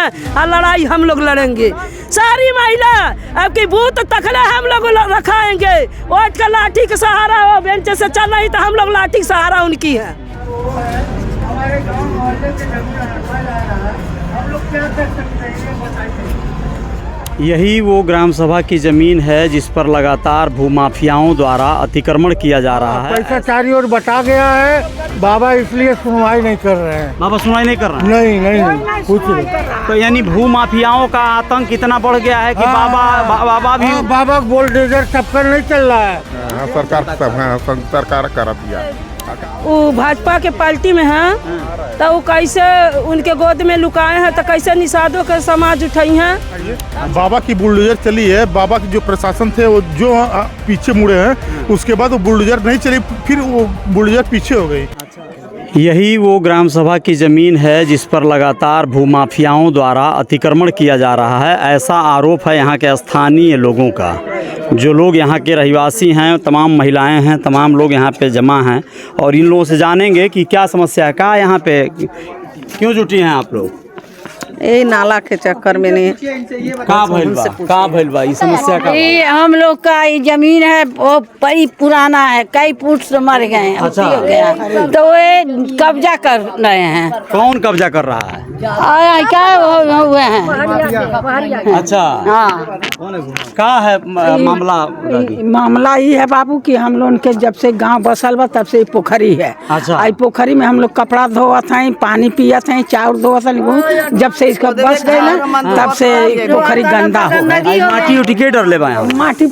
और लड़ाई हम लोग लड़ेंगे। सारी महिला आपकी बूथ तकले हम लोग रखाएंगे। वोट का लाठी का सहारा हो, बेंच से चल रही तो हम लोग लाठी का सहारा उनकी है। हमारे गाँव मोहल्ले से जमीन रखा जा रहा है, हम लोग क्या कर सकते हैं ये बताइए। यही वो ग्राम सभा की ज़मीन है जिस पर लगातार भूमाफियाओं द्वारा अतिक्रमण किया जा रहा है। पैसा चारी ओर बटा गया है, बाबा इसलिए सुनवाई नहीं कर रहे हैं। बाबा सुनवाई नहीं कर रहे हैं? नहीं कुछ नहीं। तो यानी भूमाफियाओं का आतंक इतना बढ़ गया है कि बाबा भी बाबा बुलडोजर सबका नहीं चल रहा है। सरकार कर दिया। वो भाजपा के पार्टी में है तो वो कैसे उनके गोद में लुकाए हैं, तो कैसे निषादों के समाज उठाई हैं। बाबा की बुलडोजर चली है, बाबा के जो प्रशासन थे वो जो पीछे मुड़े हैं, उसके बाद वो बुलडोजर नहीं चली, फिर वो बुलडोजर पीछे हो गई। यही वो ग्राम सभा की ज़मीन है जिस पर लगातार भूमाफियाओं द्वारा अतिक्रमण किया जा रहा है। ऐसा आरोप है यहाँ के स्थानीय लोगों का। जो लोग यहाँ के रहवासी हैं, तमाम महिलाएं हैं, तमाम लोग यहाँ पे जमा हैं और इन लोगों से जानेंगे कि क्या समस्या है, क्या यहाँ पे क्यों जुटी हैं आप लोग। यही नाला के चक्कर में नहीं कहाँ भइल बा ये समस्या का? ये हम लोग का ये जमीन है वो बड़ी पुराना है, कई फुट से मर गए हैं। अच्छा। हो गया तो वे कब्जा कर रहे हैं। कौन कब्जा कर रहा है? क्या हुए हैं? अच्छा हाँ, का है मामला? मामला ये है बाबू कि हम लोग के जब से गांव बसल बा तब से पोखरी है। अच्छा। आई पोखरी में हम लोग कपड़ा धोवत हैं, पानी पियत हैं, चाउर धोवत हैं। जब से इसका बस गए ना तब से पोखरी गंदा हो गया। माटी उठी के डर ले बाया माटी होई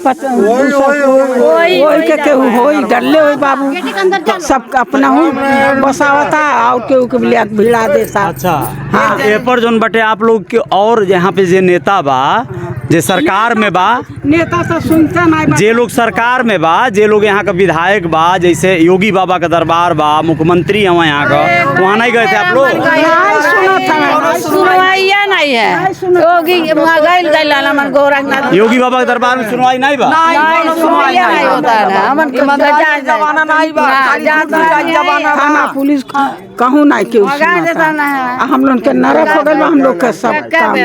डरले होई बाबू, सब अपना हूँ बसावता और के भिड़ा देता। अच्छा हाँ। ए पर जोन बटे आप लोग के और यहाँ पे जे नेता बा जे सरकार में बा, नेता तो सुनते नहीं। जे लोग सरकार में बा, जे लोग यहाँ का विधायक बा, जैसे योगी बाबा का दरबार बा, मुख्यमंत्री हैं यहाँ का, वहाँ नहीं गए थे आप लोग? सुनवाइया नहीं है। योगी बाबा के दरबार में सुनवाई नहीं बा? सुनवाइया नहीं होता है। थाना पुलिस कहूँ नहीं के हम लोग के नरक हो गए। हम लोग का सब काम।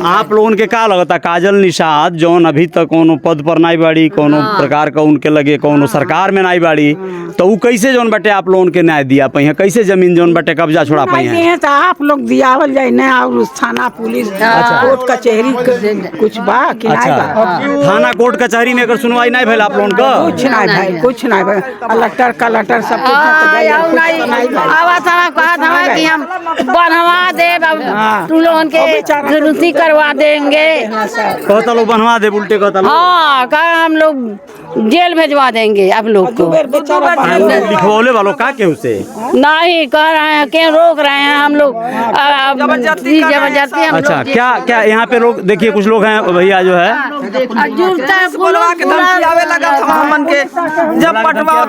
आप लोगन के का लगता काजल निषाद जौन अभी तक कोनो पद पर नहीं बाड़ी, कोनो प्रकार का उनके लगे कोनो सरकार में नहीं बाड़ी, तो वो कैसे जौन बटे आप लोगन के न्याय दिया पाई है? कैसे जमीन जौन बटे कब्जा छोड़ा पाई है? तो आप लोग दियावल जाए न और थाना पुलिस कोर्ट कचहरी कुछ बा कि नहीं बा? थाना कोर्ट कचहरी में अगर सुनवाई नहीं भेल आप लोगन का? कुछ नहीं भाई, कुछ नहीं भाई। कलेक्टर सब कि हम बनवा दे तू लोगन के गिरफ्तारी करवा देंगे। कहता लोग बनवा दे, उल्टे कहता लोग। हाँ, कहा हम लोग जेल भेजवा देंगे आप लोग को। लिखवाले वालों का क्यों से नहीं कह रहे हैं, क्यों रोक रहे हैं हम लोग? जबरदस्ती हम अच्छा लोग क्या क्या यहाँ पे लोग देखिए, कुछ लोग हैं भैया जो है जब पटवा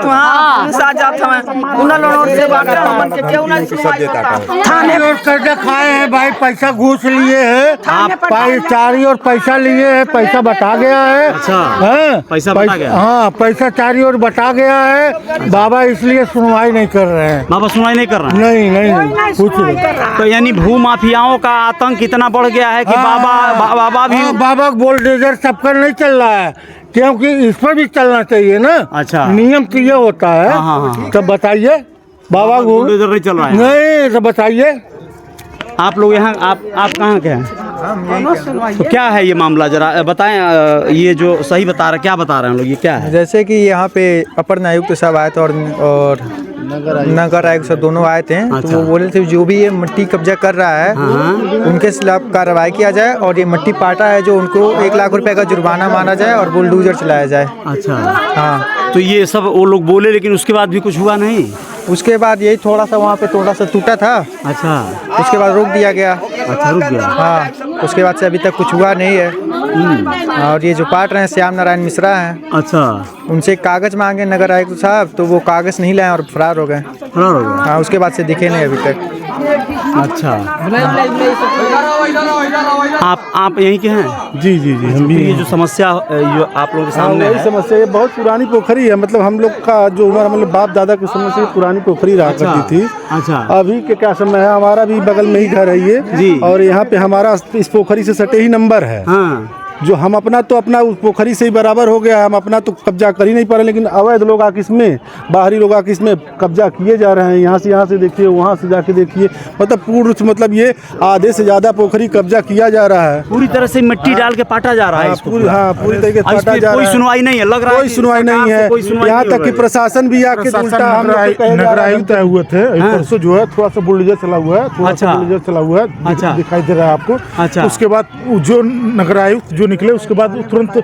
थाने और कर्जा खाए हैं भाई, पैसा घूस लिए है, चारी और पैसा लिए है, पैसा बटा गया है। अच्छा हाँ, पैसा बटा गया? हाँ, पैसा चारी और बटा गया है। बाबा इसलिए सुनवाई नहीं कर रहे हैं। बाबा सुनवाई नहीं कर रहे हैं? नहीं कुछ नहीं। तो यानी भूमाफियाओं का आतंक इतना बढ़ गया है कि बाबा भी बाबा बुलडोजर सबका नहीं चल रहा है, क्योंकि इस पर भी चलना चाहिए ना। अच्छा नियम तो ये होता है। हाँ। तो बताइए बाबा को बुलडोजर नहीं चल रहा है? नहीं तो बताइए आप लोग यहाँ आप कहाँ के हैं? तो क्या है ये मामला, जरा बताएं। ये जो सही बता रहे, क्या बता रहे हैं लोग, ये क्या है? जैसे कि यहाँ पे अपर आयुक्त साहब आए थे और नगर आयुक्त साहब दोनों आए थे। अच्छा। तो वो बोले थे जो भी ये मिट्टी कब्जा कर रहा है उनके खिलाफ कार्रवाई किया जाए और ये मिट्टी पाटा है जो उनको 1 लाख रुपए का जुर्माना माना जाए और बुलडोजर चलाया जाए। अच्छा हाँ, तो ये सब वो लोग बोले, लेकिन उसके बाद भी कुछ हुआ नहीं? उसके बाद यही थोड़ा सा वहाँ पे थोड़ा सा टूटा था। अच्छा उसके बाद रोक दिया गया। अच्छा रुक गया। हाँ, उसके बाद से अभी तक कुछ हुआ नहीं है। और ये जो पाट रहे हैं श्याम नारायण मिश्रा हैं। अच्छा उनसे कागज मांगे नगर आयुक्त साहब, तो वो कागज नहीं लाए और फरार हो गए। हाँ, उसके बाद से दिखे नहीं अभी तक। अच्छा आप यहीं के हैं? जी जी जी, हम भी ये जो समस्या जो आप लोगों के सामने वही है, समस्या ये बहुत पुरानी पोखरी है। मतलब हम लोग का जो हमारा मतलब बाप दादा की समय से ये पुरानी पोखरी रहा करती थी। अच्छा। अभी के क्या समय है, हमारा भी बगल में ही घर है ये जी। और यहाँ पे हमारा इस पोखरी से सटे ही नंबर है। हाँ, जो हम अपना तो अपना उस पोखरी से ही बराबर हो गया, हम अपना तो कब्जा कर ही नहीं पा रहे, लेकिन अवैध लोग आके इसमें, बाहरी लोग आके इसमें कब्जा किए जा रहे हैं। यहाँ से देखिए, वहाँ से जाके देखिए, मतलब पूर्ण मतलब ये आधे से ज़्यादा पोखरी कब्जा किया जा रहा है। पूरी तरह से मिट्टी डाल के पाटा जा रहा है इसको। पूरी तरीके से और इस काटा पे जा कोई रहा है। सुनवाई नहीं है, लग रहा है कोई कि सुनवाई सरकार नहीं से है। कोई सुनवाई यहाँ नहीं तक हो कि रही है। प्रशासन भी आके उल्टा हम लोग को कहे जा रहा है। नगरायुक्त आए हुए थे हाँ। परसों, जो है थोड़ा सा बुलडोजर चला हुआ है, थोड़ा अच्छा। सा बुलडोजर चला हुआ है, अच्छा। दिखाई दे रहा है आपको। अच्छा। उसके बाद जो नगरायुक्त जो निकले, उसके बाद तुरंत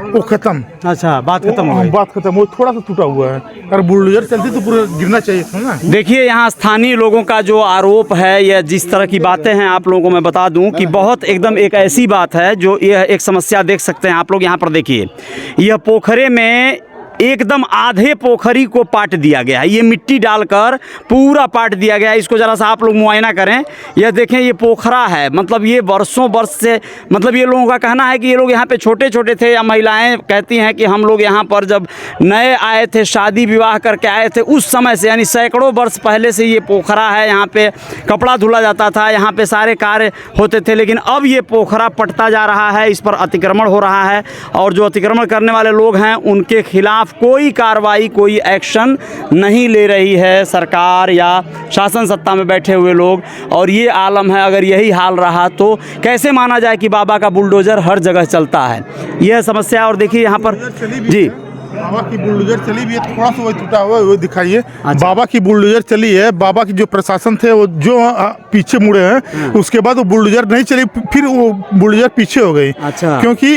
वो खत्म। अच्छा, बात खत्म हो गई। बात खत्म, वो थोड़ा सा टूटा हुआ है। अगर बुलडोजर चलती तो पूरा गिरना चाहिए था ना। देखिए, यहाँ स्थानीय लोगों का जो आरोप है या जिस तरह की बातें हैं, आप लोगों को मैं बता दूं कि बहुत एकदम एक ऐसी बात है जो यह एक समस्या देख सकते हैं आप लोग। यहाँ पर देखिए, यह पोखरे में एकदम आधे पोखरी को पाट दिया गया है। ये मिट्टी डालकर पूरा पाट दिया गया है। इसको ज़रा सा आप लोग मुआयना करें। यह देखें, ये पोखरा है, मतलब ये वर्षों वर्ष से, मतलब ये लोगों का कहना है कि ये लोग यहाँ पे छोटे छोटे थे, या महिलाएं कहती हैं कि हम लोग यहाँ पर जब नए आए थे, शादी विवाह करके आए थे, उस समय से, यानी सैकड़ों वर्ष पहले से ये पोखरा है। यहाँ पे कपड़ा धुला जाता था, यहाँ पे सारे कार्य होते थे, लेकिन अब ये पोखरा पटता जा रहा है, इस पर अतिक्रमण हो रहा है, और जो अतिक्रमण करने वाले लोग हैं उनके खिलाफ कोई कार्रवाई, कोई एक्शन नहीं ले रही है सरकार या शासन सत्ता में बैठे हुए लोग। और ये आलम है, अगर यही हाल रहा तो कैसे माना जाए कि बाबा का बुलडोजर हर जगह चलता है। यह समस्या। और देखिए यहाँ पर जी, बाबा की बुलडोजर चली भी है, थोड़ा सा वही टूटा हुआ है, वो दिखाइए। बाबा की बुलडोजर चली है, बाबा की जो प्रशासन थे वो जो पीछे मुड़े हैं, उसके बाद वो बुलडोजर नहीं चली, फिर वो बुलडोजर पीछे हो गई। अच्छा। क्योंकि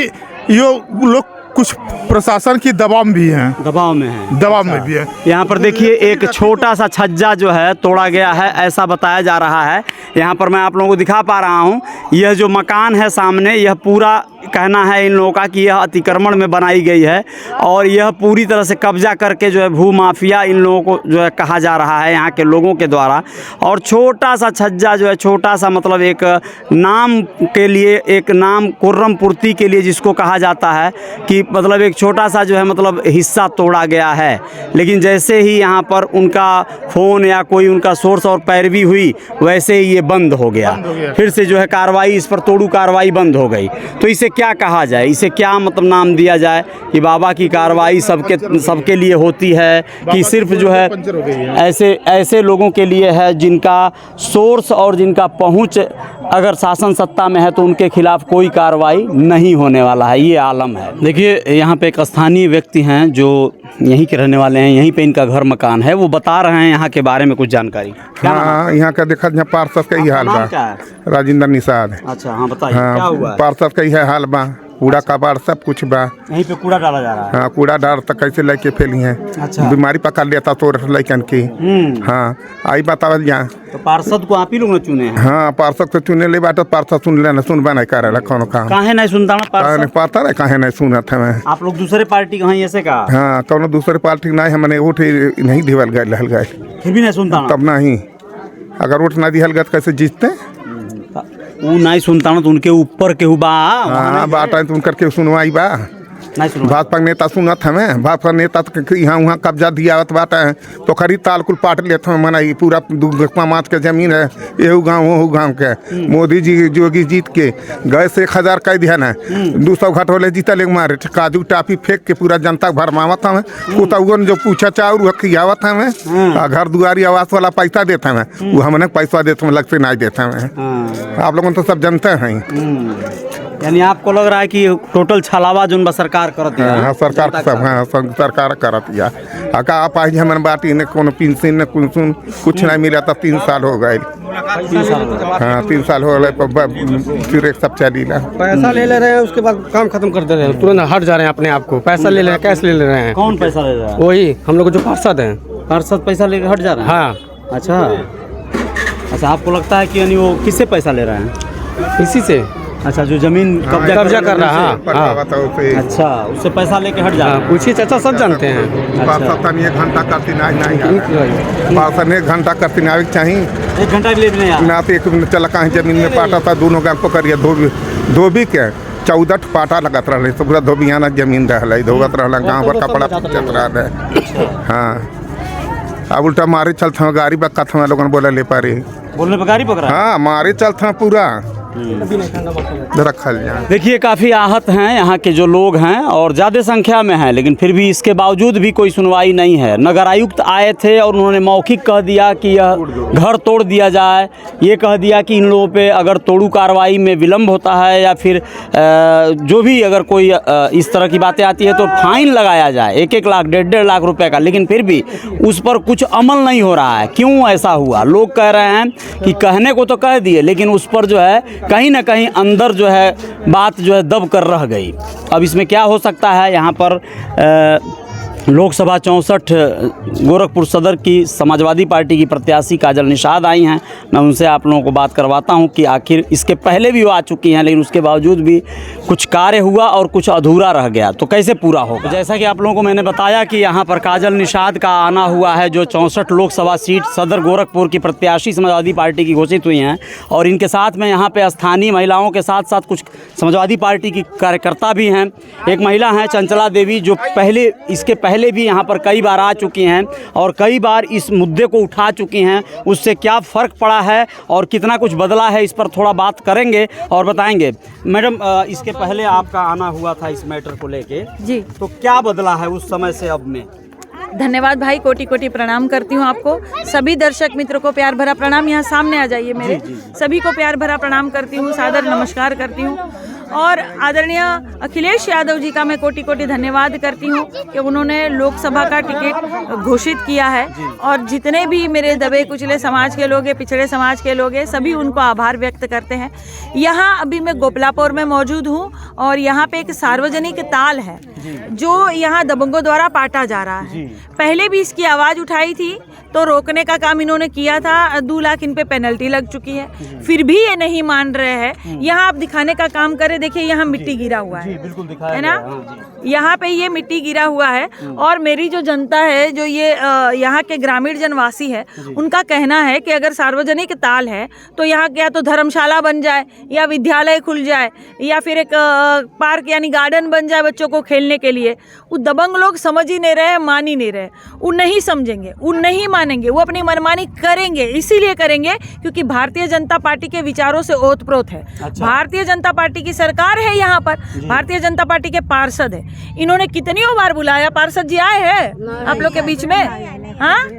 ये लोग कुछ प्रशासन की दबाव में भी हैं, दबाव में है, दबाव में भी है। यहाँ पर देखिए, एक छोटा सा छज्जा जो है तोड़ा गया है, ऐसा बताया जा रहा है। यहाँ पर मैं आप लोगों को दिखा पा रहा हूँ, यह जो मकान है सामने, यह पूरा कहना है इन लोगों का कि यह अतिक्रमण में बनाई गई है, और यह पूरी तरह से कब्जा करके जो है भू माफिया इन लोगों को जो है कहा जा रहा है यहाँ के लोगों के द्वारा। और छोटा सा छज्जा जो है, छोटा सा मतलब एक नाम के लिए, एक नाम कुर्रम पूर्ति के लिए जिसको कहा जाता है, कि मतलब एक छोटा सा जो है मतलब हिस्सा तोड़ा गया है। लेकिन जैसे ही यहाँ पर उनका फ़ोन या कोई उनका सोर्स और पैरवी हुई, वैसे ही ये बंद हो गया। फिर से जो है कार्रवाई, इस पर तोड़ू कार्रवाई बंद हो गई। तो इसे क्या कहा जाए, इसे क्या मतलब नाम दिया जाए कि बाबा की कार्रवाई सबके लिए होती है, कि सिर्फ जो है ऐसे लोगों के लिए है जिनका सोर्स और जिनका पहुंच अगर शासन सत्ता में है तो उनके खिलाफ कोई कार्रवाई नहीं होने वाला है। ये आलम है। देखिए, यहाँ पे एक स्थानीय व्यक्ति हैं जो यहीं के रहने वाले हैं, यहीं पे इनका घर मकान है, वो बता रहे हैं यहाँ के बारे में कुछ जानकारी। हाँ, यहाँ का देखा यहाँ पार्षद का ही हाल बा। राजेंद्र निषाद। अच्छा, हाँ बताइए, क्या हुआ है? पार्षद का ही हाल बा, कूड़ा कबाड़ सब कुछ बा। यहीं पे कूड़ा डाला जा रहा है। हाँ, कूड़ा डाल तक कैसे लेके फैली है। अच्छा। बीमारी पकड़ लेता तो लैकन की। हाँ, आई बतावल यहाँ। तो पार्षद को आप ही लोग ने चुने हैं? हाँ, पार्षद को चुने ले बात, पार्षद सुन लेना, सुनबा नहीं कर रहा कौन काम। काहे नहीं सुनता ना पार्षद? पता नहीं काहे नहीं सुना था मैं। आप लोग दूसरे पार्टी के हैं ऐसे का? हाँ, कौन दूसरे पार्टी नहीं, हमने वोट नहीं दिवल गए, फिर भी नहीं सुनता ना? तब नहीं। अगर वोट ना दिहल गए तो कैसे जीतते? वो नहीं सुनता ना, तो उनके ऊपर केहू बा? हाँ, बात है तो उनकर के सुनवाई बा। नहीं सुनो। भाजपा नेता सुनत हमें, भाजपा नेता तो यहाँ वहाँ कब्जा दियावत बात है, पोखरी ताल कुल पाट लेते हैं। मना ये पूरा 2 माच के जमीन है, एहू गाँव वो गाँव के। मोदी जी जोगी जीत के गए से 1000 कह दिया ना, 200 घट होले जीता ले मारे, काजू टापी फेंक के पूरा जनता भरमावत हमें। उतवन जो पूछा चाउर वो खियावत हमें, घर दुआरी आवास वाला पैसा देते हैं, वो हमने पैसा देते हैं, लगते नहीं देते हैं। आप लोगों तो सब जनते हैं। यानी आपको लग रहा है कि टोटल छलावा जो सरकार करत है? हाँ, सरकार सब, हाँ सरकार करत या अका आप आई हमारे बाटी ने कोनो पेंशन ने कुछ नहीं मिला था। 3 साल हो गए। 3 साल हो गए। हाँ, 3 साल हो गए, फिर एक सब चली ला। पैसा ले रहे हैं, उसके बाद काम खत्म कर दे रहे हैं, तुरंत हट जा रहे हैं अपने आप को। पैसा ले रहे हैं, कैश ले रहे हैं। कौन पैसा ले रहा है? वही हम लोग जो पार्षद हैं। पार्षद पैसा लेकर हट जा रहा है? हाँ। अच्छा, आपको लगता है कि यानी वो किससे पैसा ले रहे हैं? इसी से अच्छा, जो जमीन कब्जा कर रहा है, हाँ। अच्छा, उससे पैसा लेके हट जा रहा है। पूछिए चाचा, सब जानते हैं। पार्षद 1 घंटा करती नहीं, पार्षद 1 घंटा करती नहीं चाहिए, 1 घंटा के लिए भी नहीं आया। ना तो एक चल कहीं जमीन में पाटा था, दोनों गाँव को करिए धोबी के 14 पाटा लगत रहा, तो पूरा धोबियाना जमीन रहा, धोबत रहा, गाँव पर कपड़ा पीछत रहा। हाँ, अब उल्टा मारे चलते हैं, गाड़ी बक्का था, लोगों ने बोला ले पारी, बोलने पर गाड़ी पकड़ा। हाँ, मारे चलते हैं पूरा रखल जाए। देखिए, काफ़ी आहत हैं यहाँ के जो लोग हैं और ज़्यादा संख्या में हैं, लेकिन फिर भी इसके बावजूद भी कोई सुनवाई नहीं है। नगर आयुक्त आए थे और उन्होंने मौखिक कह दिया कि यह घर तोड़ दिया जाए, ये कह दिया कि इन लोगों पे अगर तोड़ू कार्रवाई में विलम्ब होता है या फिर जो भी अगर कोई इस तरह की बातें आती है तो फाइन लगाया जाए 1-1 लाख 1.5 लाख रुपए का, लेकिन फिर भी उस पर कुछ अमल नहीं हो रहा है। क्यों ऐसा हुआ? लोग कह रहे हैं कि कहने को तो कह दिए, लेकिन उस पर जो है कहीं ना कहीं अंदर जो है बात जो है दब कर रह गई। अब इसमें क्या हो सकता है? यहाँ पर लोकसभा 64 गोरखपुर सदर की समाजवादी पार्टी की प्रत्याशी काजल निषाद आई हैं। मैं उनसे आप लोगों को बात करवाता हूं कि आखिर इसके पहले भी वो आ चुकी हैं, लेकिन उसके बावजूद भी कुछ कार्य हुआ और कुछ अधूरा रह गया, तो कैसे पूरा होगा? जैसा कि आप लोगों को मैंने बताया कि यहाँ पर काजल निषाद का आना हुआ है, जो 64 लोकसभा सीट सदर गोरखपुर की प्रत्याशी समाजवादी पार्टी की घोषित हुई हैं, और इनके साथ में यहाँ पर स्थानीय महिलाओं के साथ साथ कुछ समाजवादी पार्टी की कार्यकर्ता भी हैं। एक महिला हैं चंचला देवी, जो इसके पहले भी यहाँ पर कई बार आ चुकी हैं और कई बार इस मुद्दे को उठा चुकी हैं। उससे क्या फ़र्क पड़ा है और कितना कुछ बदला है, इस पर थोड़ा बात करेंगे और बताएंगे। मैडम, इसके पहले आपका आना हुआ था इस मैटर को लेके जी, तो क्या बदला है उस समय से अब में? धन्यवाद भाई, कोटि कोटि प्रणाम करती हूँ आपको। सभी दर्शक मित्रों को प्यार भरा प्रणाम। यहाँ सामने आ जाइए मेरे। सभी को प्यार भरा प्रणाम करती हूँ, सादर नमस्कार करती हूँ। और आदरणीय अखिलेश यादव जी का मैं कोटि कोटि धन्यवाद करती हूँ कि उन्होंने लोकसभा का टिकट घोषित किया है, और जितने भी मेरे दबे कुचले समाज के लोग हैं, पिछड़े समाज के लोग हैं, सभी उनको आभार व्यक्त करते हैं। यहाँ अभी मैं गोपलापुर में मौजूद हूँ और यहाँ पे एक सार्वजनिक ताल है जो यहाँ दबंगों द्वारा पाटा जा रहा है। पहले भी इसकी आवाज़ उठाई थी तो रोकने का काम इन्होंने किया था, 2 लाख इन पे पेनल्टी लग चुकी है, फिर भी ये नहीं मान रहे हैं। यहाँ आप दिखाने का काम करें, देखिए यहाँ मिट्टी गिरा हुआ है ना, यहाँ पे ये मिट्टी गिरा हुआ है। और मेरी जो जनता है, जो ये यहाँ के ग्रामीण जनवासी है, उनका कहना है कि अगर सार्वजनिक ताल है तो यहाँ क्या तो धर्मशाला बन जाए या विद्यालय खुल जाए या फिर एक पार्क यानी गार्डन बन जाए बच्चों को खेलने के लिए। वो दबंग लोग समझ ही नहीं रहे, मान ही नहीं रहे। वो नहीं समझेंगे, वो नहीं मानेंगे, वो अपनी मनमानी करेंगे। इसीलिए करेंगे क्योंकि भारतीय जनता पार्टी के विचारों से ओतप्रोत है। अच्छा। भारतीय जनता पार्टी की सरकार है यहाँ पर, भारतीय जनता पार्टी के पार्षद है। इन्होंने कितनी बार बुलाया? पार्षद जी आए हैं आप लोग के बीच में? हाँ,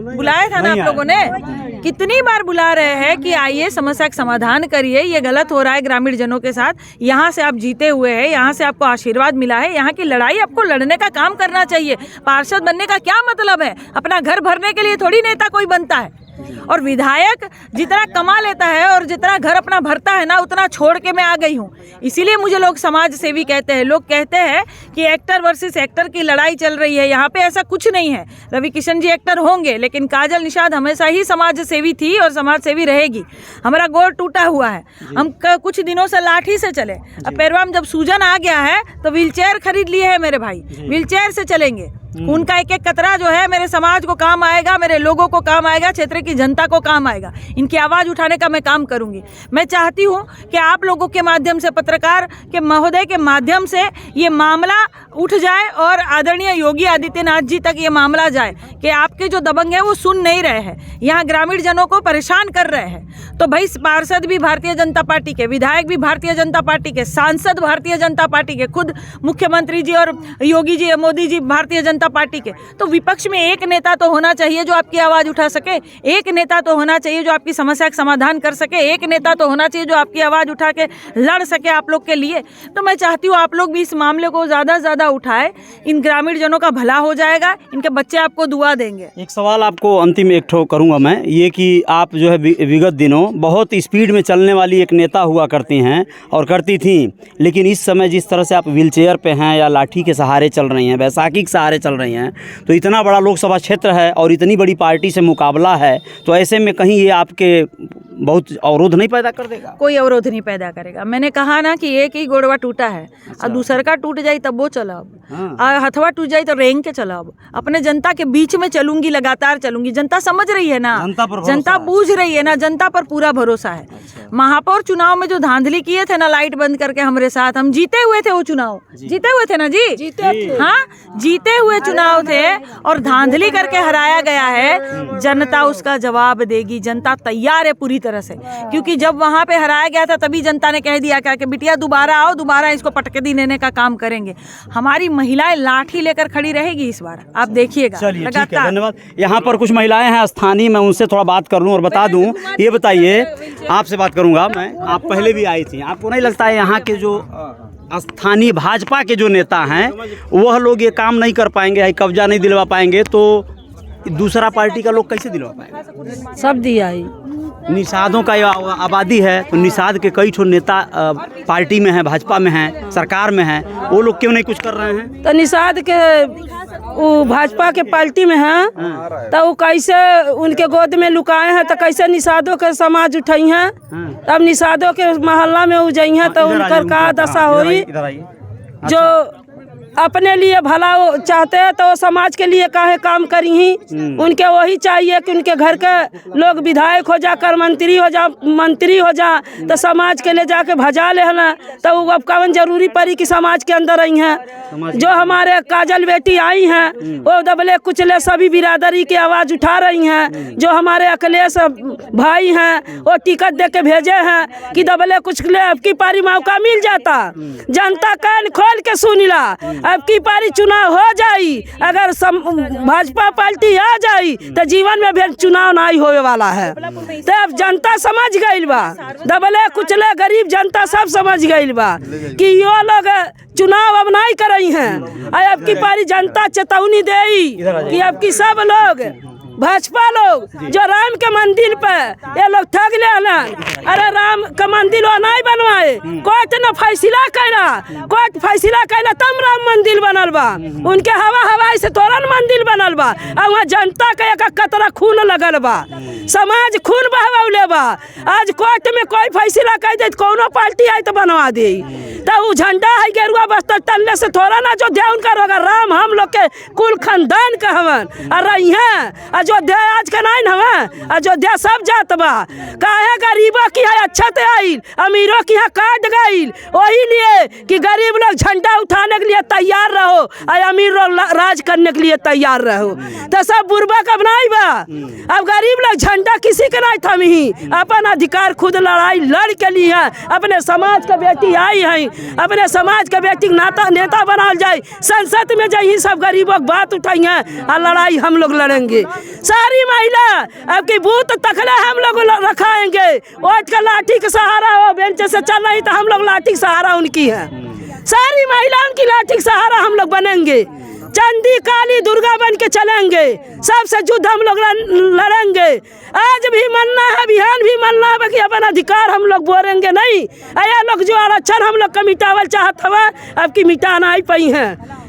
बुलाया था ना आप लोगों ने? कितनी बार बुला रहे हैं कि आइए समस्या का समाधान करिए, ये गलत हो रहा है ग्रामीण जनों के साथ। यहाँ से आप जीते हुए हैं, यहाँ से आपको आशीर्वाद मिला है, यहाँ की लड़ाई आपको लड़ने का काम करना चाहिए। पार्षद बनने का क्या मतलब है? अपना घर भरने के लिए थोड़ी नेता कोई बनता है। और विधायक जितना कमा लेता है और जितना घर अपना भरता है ना, उतना छोड़ के मैं आ गई हूँ। इसीलिए मुझे लोग समाज सेवी कहते हैं। लोग कहते हैं कि एक्टर वर्सेस एक्टर की लड़ाई चल रही है, यहाँ पे ऐसा कुछ नहीं है। रवि किशन जी एक्टर होंगे, लेकिन काजल निषाद हमेशा ही समाज सेवी थी और समाज सेवी रहेगी। हमारा गोड़ टूटा हुआ है, हम कुछ दिनों से लाठी से चले, अब पैरवा में जब सूजन आ गया है तो व्हीलचेयर खरीद लिए है मेरे भाई, व्हीलचेयर से चलेंगे। उनका एक एक कतरा जो है मेरे समाज को काम आएगा, मेरे लोगों को काम आएगा, क्षेत्र की जनता को काम आएगा। इनकी आवाज़ उठाने का मैं काम करूंगी। मैं चाहती हूं कि आप लोगों के माध्यम से, पत्रकार के महोदय के माध्यम से ये मामला उठ जाए और आदरणीय योगी आदित्यनाथ जी तक ये मामला जाए कि आपके जो दबंग हैं वो सुन नहीं रहे हैं, यहाँ ग्रामीण जनों को परेशान कर रहे हैं। तो भाई पार्षद भी भारतीय जनता पार्टी के, विधायक भी भारतीय जनता पार्टी के, सांसद भारतीय जनता पार्टी के, खुद मुख्यमंत्री जी और योगी जी, मोदी जी भारतीय जनता पार्टी के। तो विपक्ष में एक नेता तो होना चाहिए जो आपकी आवाज उठा सके, एक नेता तो होना चाहिए जो आपकी समस्या का समाधान कर सके, एक नेता तो होना चाहिए जो आपकी आवाज उठा के लड़ सके आप लोग के लिए। तो मैं चाहती हूँ आप लोग भी इस मामले को ज़्यादा से ज़्यादा उठाए, इन ग्रामीण जनों का भला हो जाएगा, इनके बच्चे आपको दुआ देंगे। एक सवाल आपको अंतिम एक ठो करूँगा मैं, ये कि आप जो है विगत दिनों बहुत स्पीड में चलने वाली एक नेता हुआ करती हैं और करती थी, लेकिन इस समय जिस तरह से आप व्हीलचेयर पे हैं या लाठी के सहारे चल रही हैं, बैसाखी के सहारे चल रही हैं, तो इतना बड़ा लोकसभा क्षेत्र है और इतनी बड़ी पार्टी से मुकाबला है, तो ऐसे में कहीं ये आपके बहुत अवरोध नहीं पैदा कर देगा? कोई अवरोध नहीं पैदा करेगा। मैंने कहा ना कि एक ही गोड़वा टूटा है, और दूसर का टूट जाए तब वो चलब, और हथवा टूट जाए तो रेंग के चलब। अपने जनता के बीच में चलूंगी, लगातार चलूंगी। जनता समझ रही है ना, जनता बूझ रही है ना, जनता पर पूरा भरोसा है। महापौर चुनाव में जो धांधली किए थे ना, लाइट बंद करके हमारे साथ, हम जीते हुए थे वो चुनाव, जीते हुए थे ना जी, जीते हुए चुनाव थे, और धांधली करके हराया गया है। जनता उसका जवाब देगी, जनता तैयार है पूरी तरह से, क्योंकि जब वहां पे हराया गया था तभी जनता ने कह दिया क्या कि बिटिया दोबारा आओ, दोबारा इसको पटकदी देने का काम करेंगे। हमारी महिलाएं लाठी लेकर खड़ी रहेगी इस बार, आप देखिएगा। चलिए ठीक है, धन्यवाद। यहाँ पर कुछ महिलाएं हैं स्थानीय, मैं उनसे थोड़ा बात कर लूँ और बता दूँ। ये बताइए, आपसे बात करूँगा मैं, आप पहले भी आई थी, आपको नहीं लगता है यहाँ के जो स्थानीय भाजपा के जो नेता हैं वह लोग ये काम नहीं कर पाएंगे, कब्जा नहीं दिलवा पाएंगे, तो दूसरा पार्टी का लोग कैसे दिलवा पाएंगे? सब दिया ही। निषादों का आबादी है, तो निषाद के कई ठो नेता पार्टी में हैं, भाजपा में हैं, सरकार में हैं, वो लोग क्यों नहीं कुछ कर रहे हैं? तो निषाद के वो भाजपा के पार्टी में हैं, तो वो कैसे उनके गोद में लुकाए हैं, तो कैसे निषादों के समाज उठाई हैं? अब निषादों के मोहल्ला में उजई हैं तो उनकर का दशा होई? जो अपने लिए भला चाहते हैं तो समाज के लिए काहे काम करी ही? उनके वही चाहिए कि उनके घर के लोग विधायक हो जाकर मंत्री हो जा तो समाज के ले जाके भजा ले ना, तो अब कौन जरूरी पड़ी कि समाज के अंदर आई हैं। जो हमारे काजल बेटी आई हैं वो दबले कुचले सभी बिरादरी की आवाज़ उठा रही हैं। जो हमारे अखिलेश भाई हैं वो टिकट दे के भेजे हैं कि दबले कुचले अब की पारी मौका मिल जाता। जनता कान खोल के सुनिला, अब की पारी चुनाव हो जाई, अगर भाजपा पार्टी आ जाई तो जीवन में भी चुनाव नहीं होने वाला है। तो अब जनता समझ गई बा, दबले कुचले गरीब जनता सब समझ गई बा कि यो लोग चुनाव अब नहीं कर रही हैं। अब की पारी जनता चेतावनी देई कि अब की सब लोग भाजपा लोग जो राम के मंदिर पे ये लोग ठग ले ना, अरे राम का मंदिर वो नहीं बनवाए, कोर्ट ने फैसला कैला, कोर्ट फैसला कैला तब राम मंदिर बनल बा। उनके हवाई से तोरण मंदिर बनल बा, और वहाँ जनता का एक कतरा खून लगल बा, समाज खून बहवले बा। आज कोर्ट में कोई फैसला कह दे, कोनो पार्टी आई तो बनवा दे, तो वो झंडा है गेरुआ बस्तर तलने से थोड़ा ना जो दे उनका होगा। राम हम लोग के कुल खानदान का हवन, और अयोध्या आज का नहीं हवन, अयोध्या सब जात बा। काहे गरीबों की है अच्छा तो आई, अमीरों की है काट गई, वही लिए कि गरीब लोग झंडा उठाने के लिए तैयार रहो और अमीर लोग राज करने के लिए तैयार रहो। तो सब बुरबा कब नहीं बा। अब गरीब लोग झंडा किसी के नहीं थमी, अपन अधिकार खुद लड़ाई लड़ के लिए अपने समाज का बेटी आई है, अपने समाज का बेटी नेता बना जाए, संसद में जाए, सब गरीबों की बात उठाई है और लड़ाई हम लोग लड़ेंगे। सारी महिला अब की बूथ तकले हम लोग रखाएंगे, वोट का लाठी का सहारा हो, बेंच से चल रही तो हम लोग लाठी का सहारा उनकी है। सारी महिलाओं की लाठी का सहारा हम लोग बनेंगे, चंदी काली दुर्गा बन के चलेंगे, सबसे युद्ध हम लोग लड़ेंगे। आज भी मनना है, बिहान भी मनना है कि अपन अधिकार हम लोग बोलेंगे नहीं। ये लोग जो आरक्षण हम लोग का मिटावल चाहत हवा, अब की मिटा नहीं पाई हैं।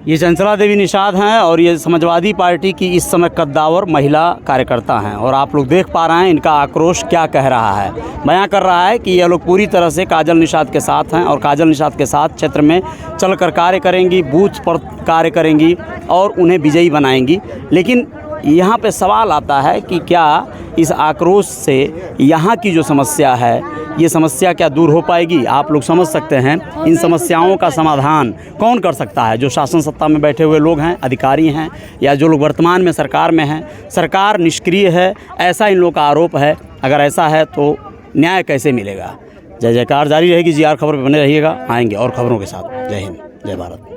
ये चंचला देवी निषाद हैं और ये समाजवादी पार्टी की इस समय कद्दावर महिला कार्यकर्ता हैं, और आप लोग देख पा रहे हैं इनका आक्रोश क्या कह रहा है। बयां कर रहा है कि ये लोग पूरी तरह से काजल निषाद के साथ हैं और काजल निषाद के साथ क्षेत्र में चलकर कार्य करेंगी, बूथ पर कार्य करेंगी और उन्हें विजयी बनाएंगी। लेकिन यहाँ पे सवाल आता है कि क्या इस आक्रोश से यहाँ की जो समस्या है, ये समस्या क्या दूर हो पाएगी? आप लोग समझ सकते हैं इन समस्याओं का समाधान कौन कर सकता है? जो शासन सत्ता में बैठे हुए लोग हैं, अधिकारी हैं, या जो लोग वर्तमान में सरकार में हैं। सरकार निष्क्रिय है, ऐसा इन लोगों का आरोप है। अगर ऐसा है तो न्याय कैसे मिलेगा? जय जयकार जारी रहेगी। GR खबर पर बने रहिएगा, आएंगे और खबरों के साथ। जय हिंद, जय भारत।